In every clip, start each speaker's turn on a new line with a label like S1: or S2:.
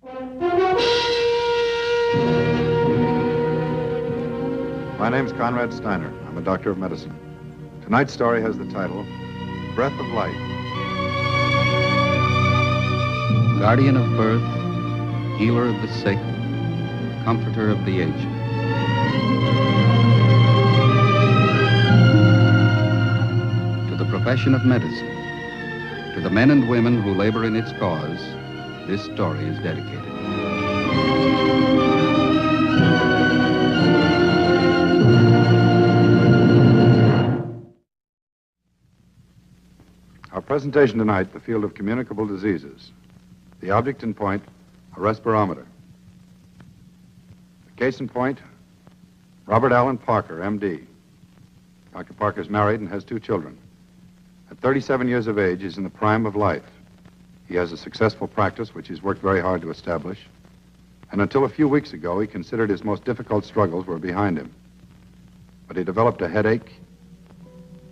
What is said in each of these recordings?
S1: My name's Conrad Steiner. I'm a doctor of medicine. Tonight's story has the title, Breath of Life.
S2: Guardian of birth, healer of the sick, comforter of the aged. To the profession of medicine, to the men and women who labor in its cause, this story is dedicated.
S1: Our presentation tonight, the field of communicable diseases. The object in point, a respirometer. The case in point, Robert Allen Parker, M.D. Dr. Parker's married and has 2 children. At 37 years of age, he's in the prime of life. He has a successful practice, which he's worked very hard to establish. And until a few weeks ago, he considered his most difficult struggles were behind him. But he developed a headache,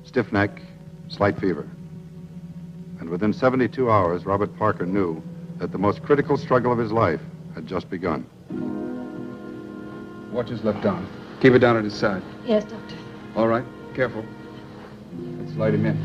S1: stiff neck, slight fever. And within 72 hours, Robert Parker knew that the most critical struggle of his life had just begun.
S2: Watch his left arm. Keep it down at his side.
S3: Yes, Doctor.
S2: All right, careful. Let's light him in.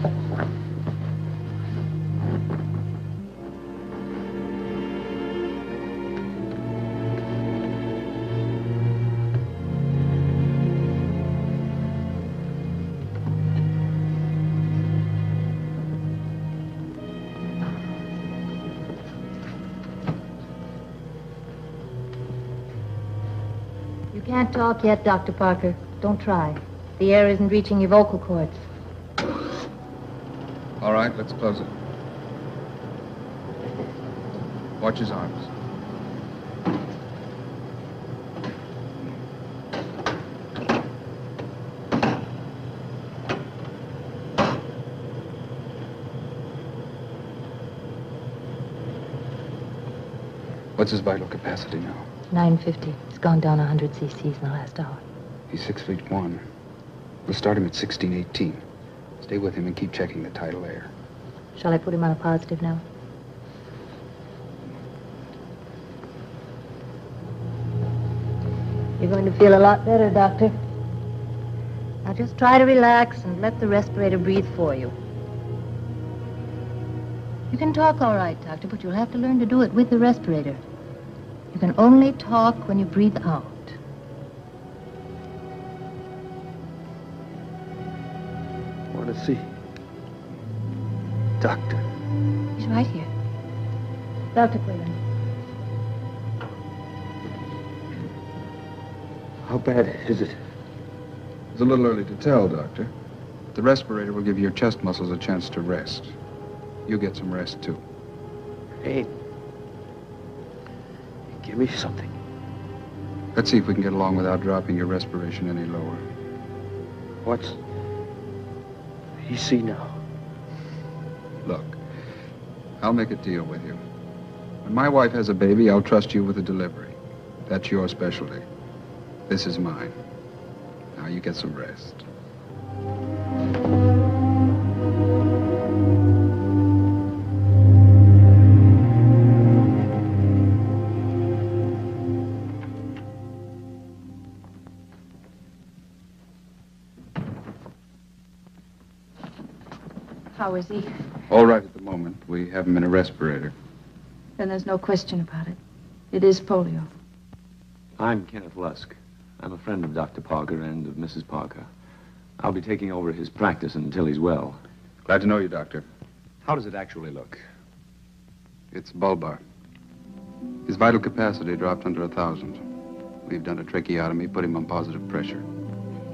S3: You can't talk yet, Dr. Parker. Don't try. The air isn't reaching your vocal cords.
S2: All right, let's close it. Watch his arms. What's his vital capacity now?
S3: 950. It's gone down 100 cc's in the last hour.
S2: He's 6'1". We'll start him at 1618. Stay with him and keep checking the tidal air.
S3: Shall I put him on a positive now? You're going to feel a lot better, Doctor. Now just try to relax and let the respirator breathe for you. You can talk all right, Doctor, but you'll have to learn to do it with the respirator. You can only talk when you breathe out.
S4: I want to see Doctor.
S3: He's right here. Dr. Quillen.
S4: How bad is it?
S2: It's a little early to tell, Doctor. The respirator will give your chest muscles a chance to rest. You get some rest, too.
S4: Hey, give me something.
S2: Let's see if we can get along without dropping your respiration any lower.
S4: What's he see now?
S2: Look, I'll make a deal with you. When my wife has a baby, I'll trust you with the delivery. That's your specialty. This is mine. Now you get some rest.
S3: How is he?
S2: All right at the moment. We have him in a respirator.
S3: Then there's no question about it. It is polio.
S5: I'm Kenneth Lusk. I'm a friend of Dr. Parker and of Mrs. Parker. I'll be taking over his practice until he's well.
S2: Glad to know you, Doctor.
S5: How does it actually look?
S2: It's bulbar. His vital capacity dropped under 1,000. We've done a tracheotomy, put him on positive pressure.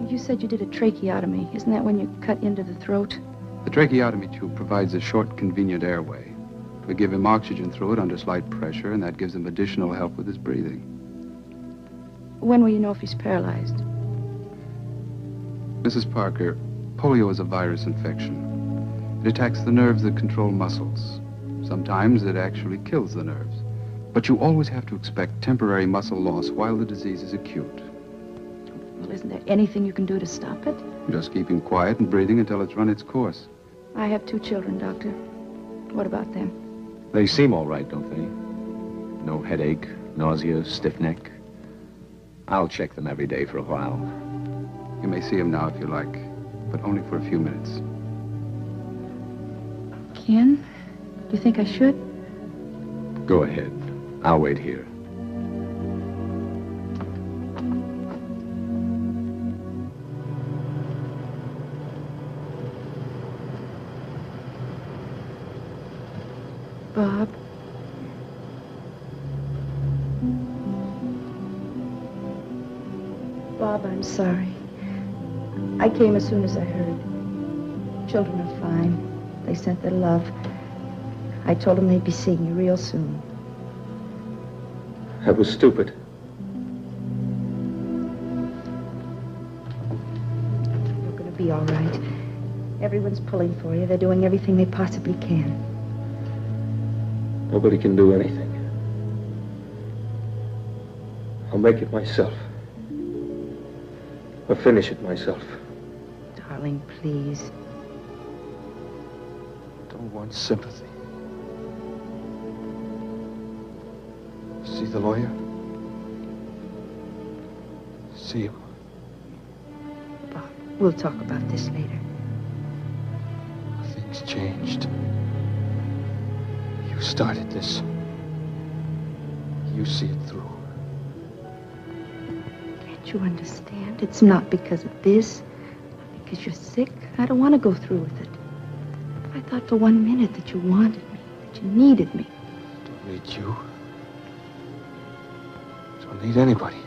S6: You said you did a tracheotomy. Isn't that when you cut into the throat?
S2: The tracheotomy tube provides a short, convenient airway. We give him oxygen through it under slight pressure, and that gives him additional help with his breathing.
S6: When will you know if he's paralyzed?
S2: Mrs. Parker, polio is a virus infection. It attacks the nerves that control muscles. Sometimes it actually kills the nerves. But you always have to expect temporary muscle loss while the disease is acute.
S6: Well, isn't there anything you can do to stop it?
S2: Just keep him quiet and breathing until it's run its course.
S6: I have 2 children, Doctor. What about them?
S5: They seem all right, don't they? No headache, nausea, stiff neck? I'll check them every day for a while.
S2: You may see him now if you like, but only for a few minutes.
S6: Ken, do you think I should?
S5: Go ahead. I'll wait here.
S6: Bob. Bob, I'm sorry. I came as soon as I heard. Children are fine. They sent their love. I told them they'd be seeing you real soon.
S4: I was stupid.
S6: You're going to be all right. Everyone's pulling for you. They're doing everything they possibly can.
S4: Nobody can do anything. I'll make it myself. I'll finish it myself.
S6: Darling, please.
S4: Don't want sympathy. See the lawyer? See him.
S6: Bob, we'll talk about this later.
S4: Things changed. You started this. You see it through.
S6: Can't you understand? It's not because of this. Not because you're sick. I don't want to go through with it. I thought for 1 minute that you wanted me, that you needed me.
S4: Don't need you. Don't need anybody.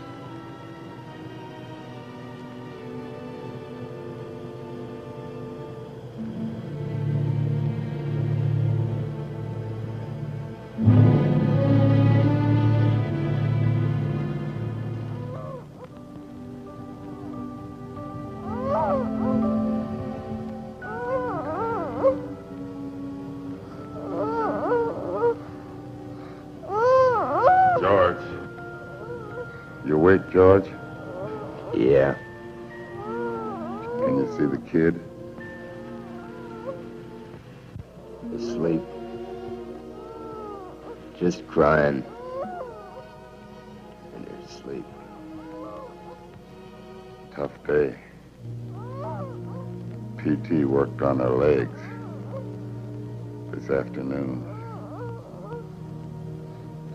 S1: George. You awake, George?
S7: Yeah.
S1: Can you see the kid?
S7: Asleep. Just crying. And they're asleep.
S1: Tough day. PT worked on her legs this afternoon.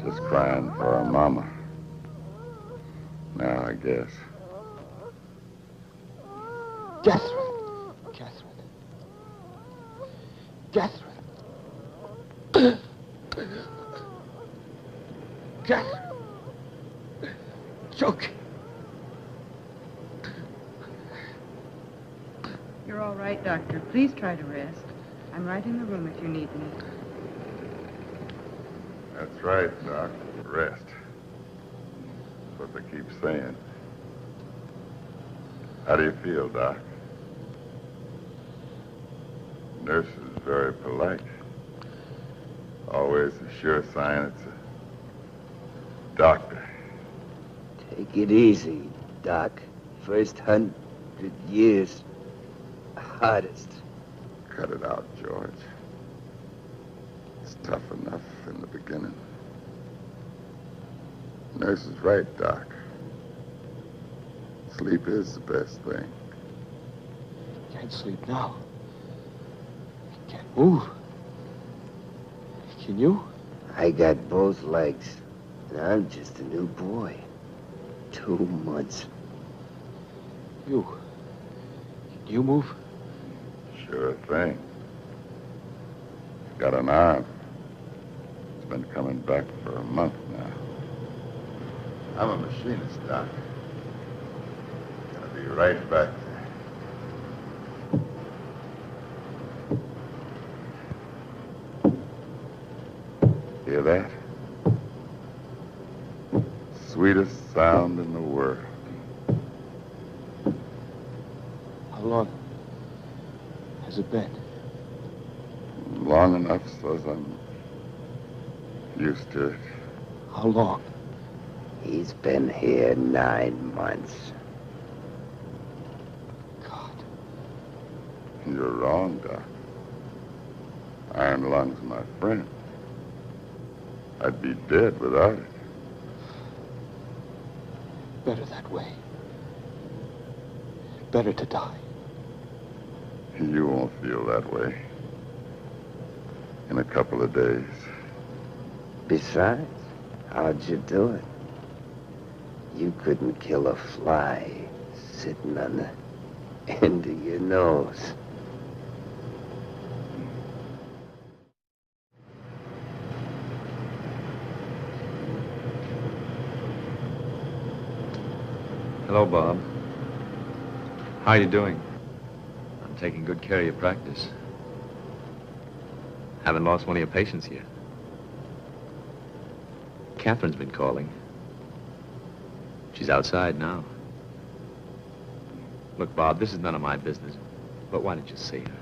S1: Just crying for her mama. Now, I guess.
S4: Catherine. Catherine. Catherine. Catherine. Choke.
S8: You're all right, Doctor. Please try to rest. I'm right in the room if you need me.
S1: That's right, Doc. Rest. That's what they keep saying. How do you feel, Doc? Nurse is very polite. Always a sure sign it's a doctor.
S7: Take it easy, Doc. First 100 years. Hardest.
S1: Cut it out, George. It's tough enough in the beginning. Nurse is right, Doc. Sleep is the best thing.
S4: Can't sleep now. Can't move. Can you?
S7: I got both legs. And I'm just a new boy. 2 months.
S4: You. Can you move?
S1: Sure thing. Got an arm. It's been coming back for a month now. I'm a machinist, Doc. Gonna be right back there. Hear that? Sweetest sound in the world.
S4: How long has it been?
S1: Long enough so as I'm used to it.
S4: How long?
S7: He's been here 9 months.
S4: God.
S1: You're wrong, Doc. Iron Lung's my friend.
S9: I'd be dead without it.
S4: Better that way. Better to die.
S9: You won't feel that way. In a couple of days.
S7: Besides, how'd you do it? You couldn't kill a fly sitting on the end of your nose.
S5: Hello, Bob. How are you doing? I'm taking good care of your practice. Haven't lost one of your patients yet. Catherine's been calling. She's outside now. Look, Bob, this is none of my business, but why don't you see her?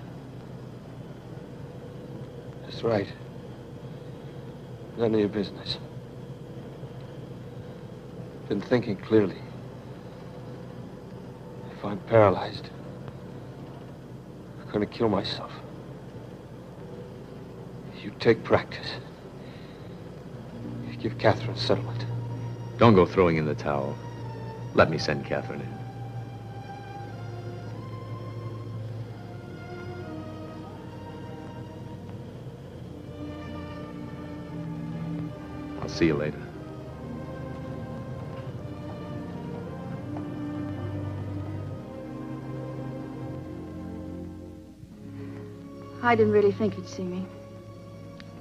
S4: That's right. None of your business. Been thinking clearly. If I'm paralyzed, I'm gonna kill myself. You take practice. You give Catherine settlement.
S5: Don't go throwing in the towel. Let me send Catherine in. I'll see you later.
S6: I didn't really think he'd see me.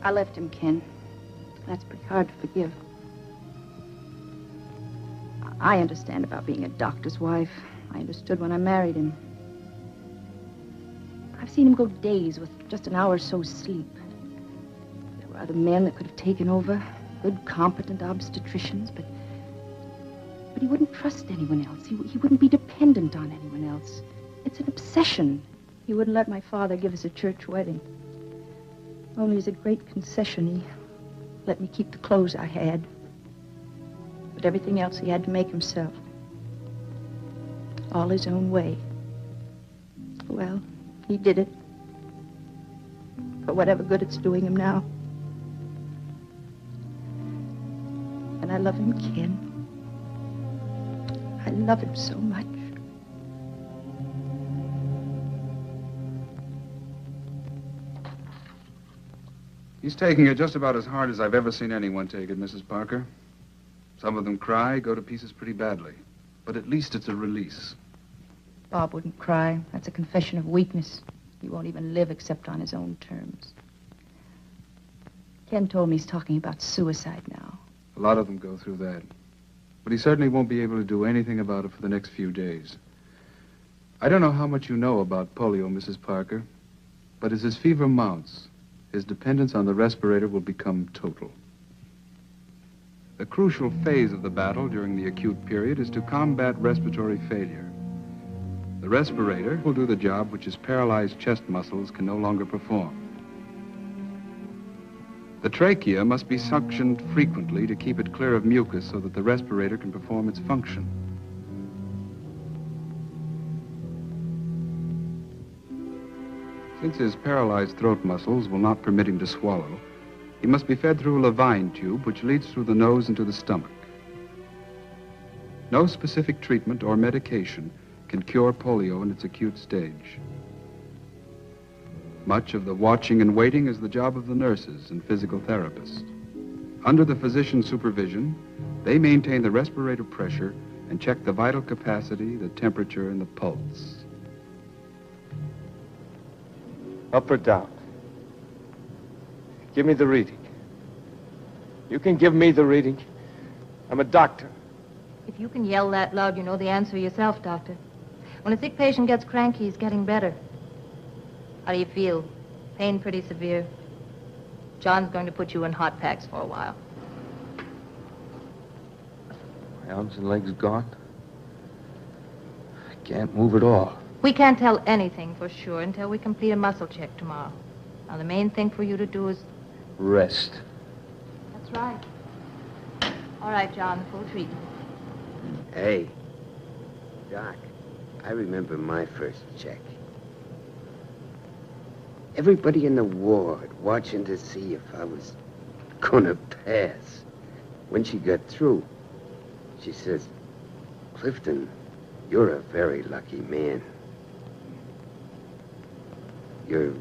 S6: I left him, Ken. That's pretty hard to forgive. I understand about being a doctor's wife. I understood when I married him. I've seen him go days with just an hour or so sleep. There were other men that could have taken over, good, competent obstetricians, but he wouldn't trust anyone else. He wouldn't be dependent on anyone else. It's an obsession. He wouldn't let my father give us a church wedding. Only as a great concession, he let me keep the clothes I had. But everything else he had to make himself. All his own way. Well, he did it. For whatever good it's doing him now. And I love him, Ken. I love him so much.
S2: He's taking it just about as hard as I've ever seen anyone take it, Mrs. Parker. Some of them cry, go to pieces pretty badly. But at least it's a release.
S3: Bob wouldn't cry. That's a confession of weakness. He won't even live except on his own terms. Ken told me he's talking about suicide now.
S2: A lot of them go through that. But he certainly won't be able to do anything about it for the next few days. I don't know how much you know about polio, Mrs. Parker, but as his fever mounts, his dependence on the respirator will become total. The crucial phase of the battle during the acute period is to combat respiratory failure. The respirator will do the job which his paralyzed chest muscles can no longer perform. The trachea must be suctioned frequently to keep it clear of mucus so that the respirator can perform its function. Since his paralyzed throat muscles will not permit him to swallow, he must be fed through a Levine tube, which leads through the nose into the stomach. No specific treatment or medication can cure polio in its acute stage. Much of the watching and waiting is the job of the nurses and physical therapists. Under the physician's supervision, they maintain the respirator pressure and check the vital capacity, the temperature, and the pulse.
S4: Up or down? Give me the reading. You can give me the reading. I'm a doctor.
S3: If you can yell that loud, you know the answer yourself, Doctor. When a sick patient gets cranky, he's getting better. How do you feel? Pain pretty severe? John's going to put you in hot packs for a while.
S4: My arms and legs gone. I can't move at all.
S3: We can't tell anything for sure until we complete a muscle check tomorrow. Now, the main thing for you to do is...
S4: Rest.
S3: That's right. All right, John, full treatment.
S7: Hey, Doc, I remember my first check. Everybody in the ward watching to see if I was gonna pass. When she got through, she says, Clifton, you're a very lucky man. Your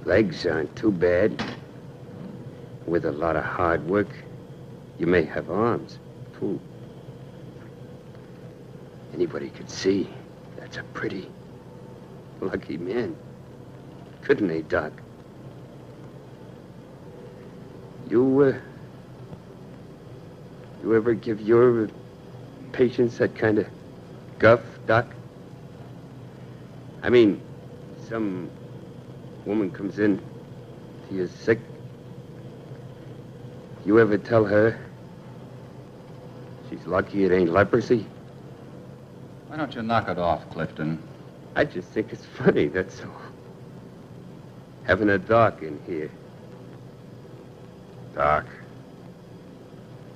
S7: legs aren't too bad. With a lot of hard work, you may have arms, too. Anybody could see that's a pretty lucky man. Couldn't they, Doc? You ever give your patients that kind of guff, Doc? I mean, some woman comes in to you sick. You ever tell her she's lucky it ain't leprosy?
S2: Why don't you knock it off, Clifton?
S7: I just think it's funny, that's all. Having a doc in here.
S9: Doc,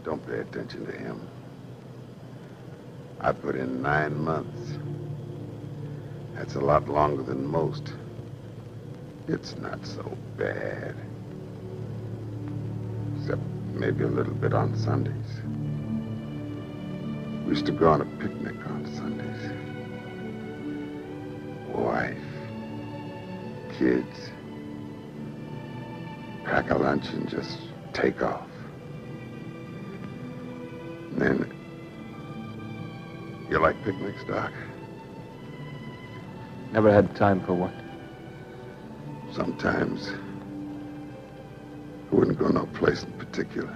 S9: don't pay attention to him. I put in 9 months. That's a lot longer than most. It's not so bad. Except maybe a little bit on Sundays. We used to go on a picnic on Sundays. Wife, kids, pack a lunch and just take off. And then, you like picnics, Doc?
S4: Never had time for one.
S9: Sometimes I wouldn't go no place in particular.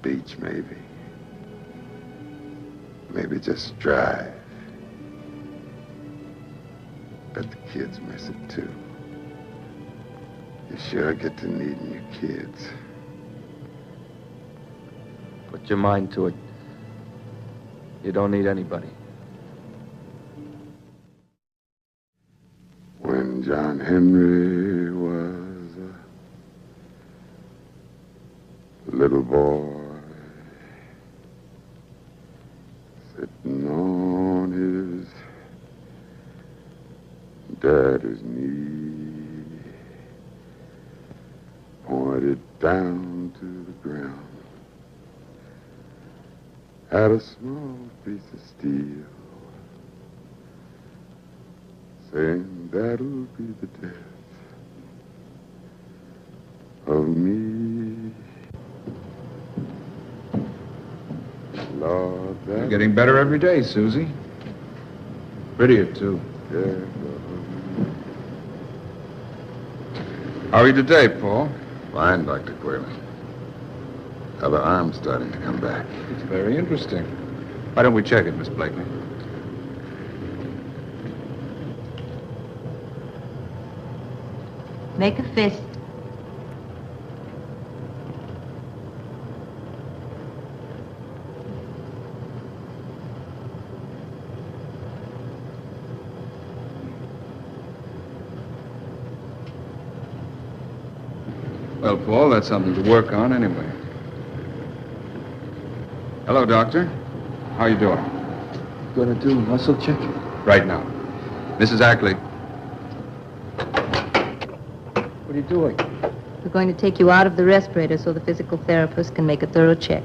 S9: Beach, maybe. Maybe just drive. Bet the kids miss it, too. You sure get to needing your kids.
S4: Put your mind to it. You don't need anybody.
S9: When John Henry was a little boy, sitting on his daddy's knee, pointed down to the ground, had a small piece of steel, saying that'll be the death of me. Lord,
S2: You're getting better every day, Susie. Prettier, too. How are you today, Paul?
S9: Fine, Dr. Quaylen. Other arm's starting to come back.
S2: It's very interesting. Why don't we check it, Miss Blakeney?
S3: Make a fist.
S2: Well, Paul, that's something to work on anyway. Hello, Doctor. How you doing?
S4: Gonna do muscle check?
S2: Right now. Mrs. Ackley.
S4: What are you doing?
S3: We're going to take you out of the respirator so the physical therapist can make a thorough check.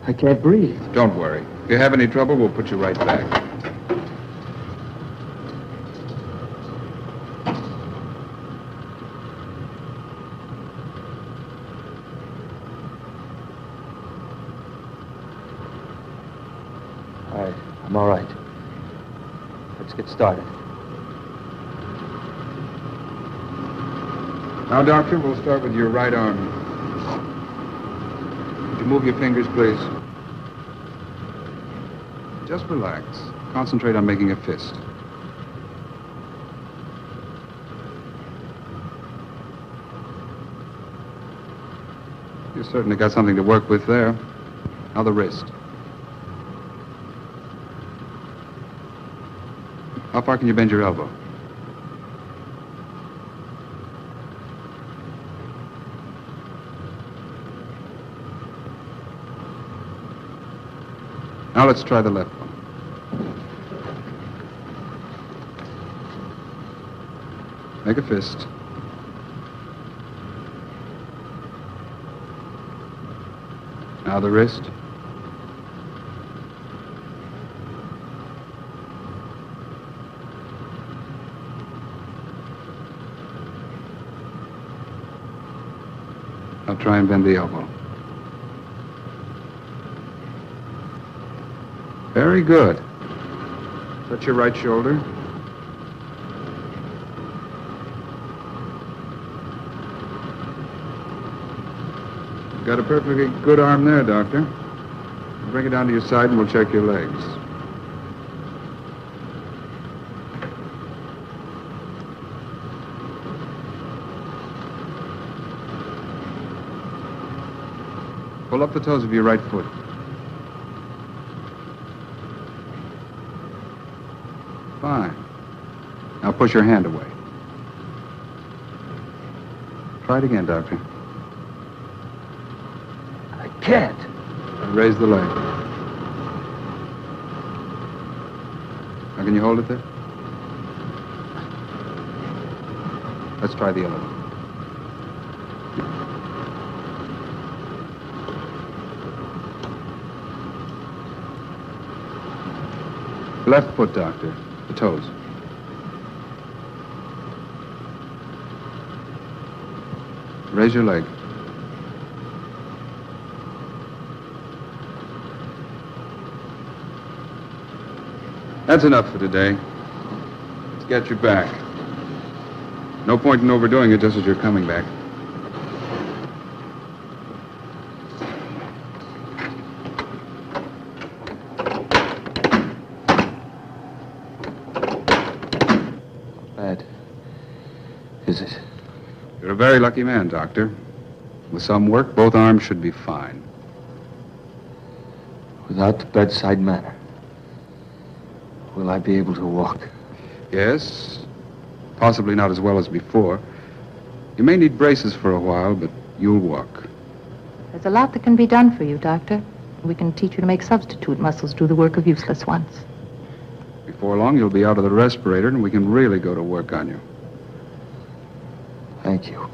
S4: I can't breathe.
S2: Don't worry. If you have any trouble, we'll put you right back.
S4: I'm all right. Let's get started.
S2: Now, Doctor, we'll start with your right arm. Would you move your fingers, please? Just relax. Concentrate on making a fist. You certainly got something to work with there. Now the wrist. How far can you bend your elbow? Now let's try the left one. Make a fist. Now the wrist. Now try and bend the elbow. Very good. Touch your right shoulder. You've got a perfectly good arm there, Doctor. Bring it down to your side and we'll check your legs. Pull up the toes of your right foot. Fine. Now push your hand away. Try it again, Doctor.
S4: I can't.
S2: Raise the leg. Now, can you hold it there? Let's try the other one. Left foot, Doctor. The toes. Raise your leg. That's enough for today. Let's get you back. No point in overdoing it just as you're coming back.
S4: Bad. Is it?
S2: You're a very lucky man, Doctor. With some work, both arms should be fine.
S4: Without the bedside manner, will I be able to walk?
S2: Yes. Possibly not as well as before. You may need braces for a while, but you'll walk.
S3: There's a lot that can be done for you, Doctor. We can teach you to make substitute muscles do the work of useless ones.
S2: Before long, you'll be out of the respirator, and we can really go to work on you.
S4: Thank you.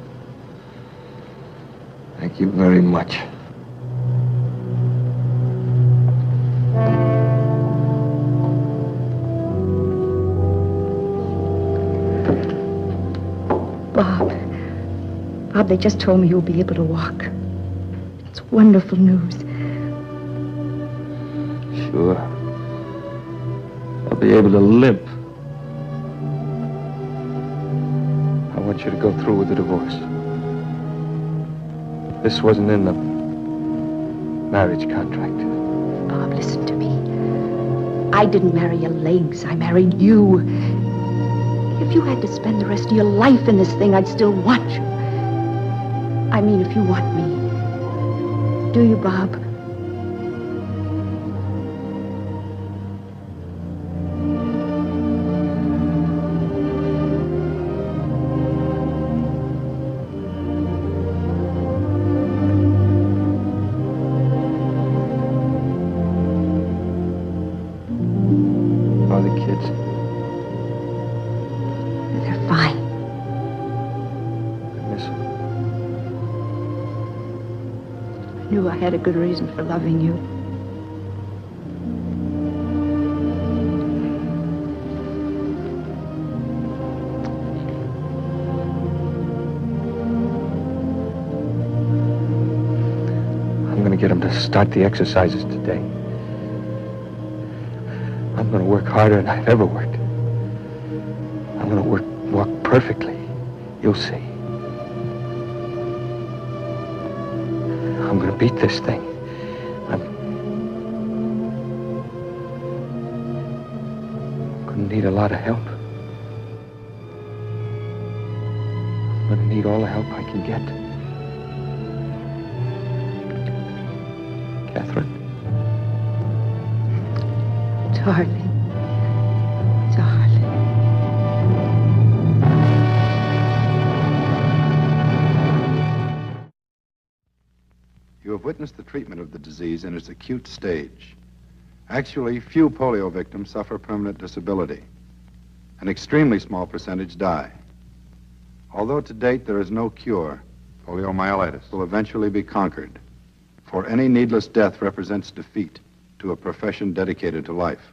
S4: Thank you very much.
S6: Bob, they just told me you'll be able to walk. It's wonderful news.
S4: Sure. I'll be able to limp. I want you to go through with the divorce. This wasn't in the marriage contract.
S6: Bob, listen to me. I didn't marry your legs. I married you. If you had to spend the rest of your life in this thing, I'd still want you. I mean, if you want me. Do you, Bob?
S4: How are the kids?
S6: They're fine.
S4: I miss them.
S6: I knew I had a good reason for loving you.
S4: I'm going to get them to start the exercises today. I'm going to work harder than I've ever worked. I'm going to walk perfectly. You'll see. I'm going to beat this thing. I'm going to need a lot of help. I'm going to need all the help I can get. Catherine?
S6: Darling. Darling.
S1: You have witnessed the treatment of the disease in its acute stage. Actually, few polio victims suffer permanent disability. An extremely small percentage die. Although to date there is no cure, poliomyelitis will eventually be conquered. For any needless death represents defeat to a profession dedicated to life.